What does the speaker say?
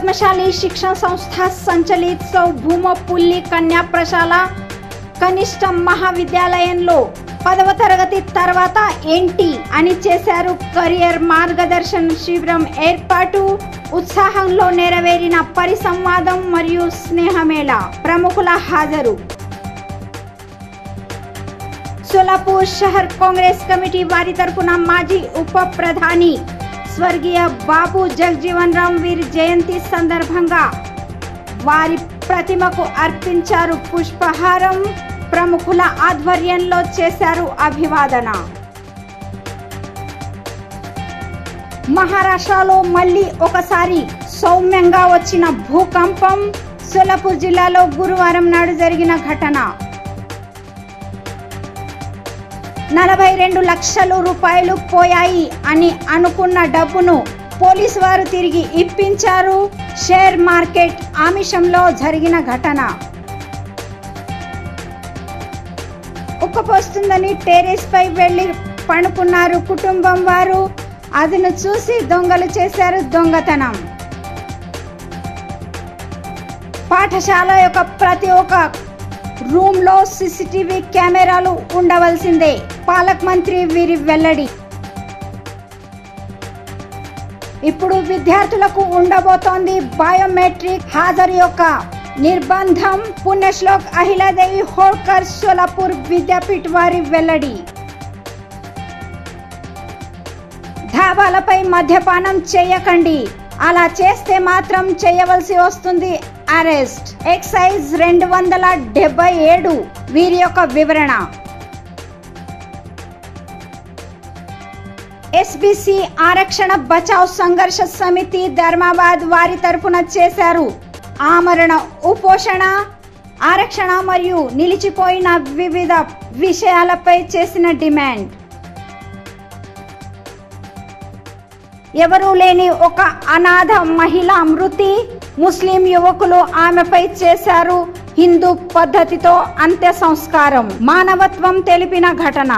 पद्मशाली शिक्षण संस्था संचलित सौभूमपुल्ली कन्या प्रशाला కనిష్ట మహావిద్యాలయంలో 10వ తరగతి తర్వాత ఏంటి అని చేశారు కెరియర్ మార్గదర్శన శిబిరం ఏర్పాటు ఉత్సాహంలో నెరవేరిన పరిసంవాదం మరియు స్నేహమేళ ప్రముఖుల హాజరు సోలాపూర్ షహర్ కాంగ్రెస్ కమిటీ వారి తరపున మాజీ ఉప ప్రధాని స్వర్గీయ బాబు జగజీవన్ రామ్ వీరి జయంతి సందర్భంగా వారి ప్రతిమకు అర్పించారు పుష్పహారం ప్రముఖుల ఆధ్వర్యంలో చేశారు అభివాదన మహారాష్ట్రలో మళ్ళీ ఒకసారి సౌమ్యంగా వచ్చిన భూకంపం సోలాపూర్ జిల్లాలో గురువారం నాడు జరిగిన ఘటన 42 లక్షల రూపాయలు పోయాయి అని అనుకున్న డబ్బును పోలీసు వారు తిరిగి ఇప్పించారు షేర్ మార్కెట్ ఆమిషంలో జరిగిన ఘటన ఉక్కపోస్తుందని టెర్రస్ పై వెళ్లి పడుకున్నారు కుటుంబం వారు అదను చూసి దొంగలు చేశారు దొంగతనం పాఠశాల యొక్క ప్రతి ఒక్క రూమ్ లో సీసీటీవీ కెమెరాలు ఉండవలసిందే పాలక మంత్రి వీరి వెల్లడి ఇప్పుడు విద్యార్థులకు ఉండబోతోంది బయోమెట్రిక్ హాజరు యొక్క నిర్బంధం పుణ్యశ్లోక్ అహిలాదేవి హోల్కర్ సోలాపూర్ విద్యాపీఠ వారి వెల్లడి ధాబాలపై మద్యపానం చేయకండి అలా చేస్తే మాత్రం చేయవలసి వస్తుంది అరెస్ట్ ఎక్సైజ్ 277 వీరి యొక్క వివరణ ఎస్బీసీ ఆరక్షణ బచావ్ సంఘర్ష సమితి ధర్మాబాద్ వారి తరపున చేశారు ఆమరణ ఉపోషణ ఆరక్షణ మరియు నిలిచిపోయిన వివిధ విషయాలపై చేసిన డిమాండ్ ఎవరూ లేని ఒక అనాథ మహిళ మృతి ముస్లిం యువకులు ఆమెపై చేశారు హిందూ పద్ధతితో అంత్య సంస్కారం మానవత్వం తెలిపిన ఘటన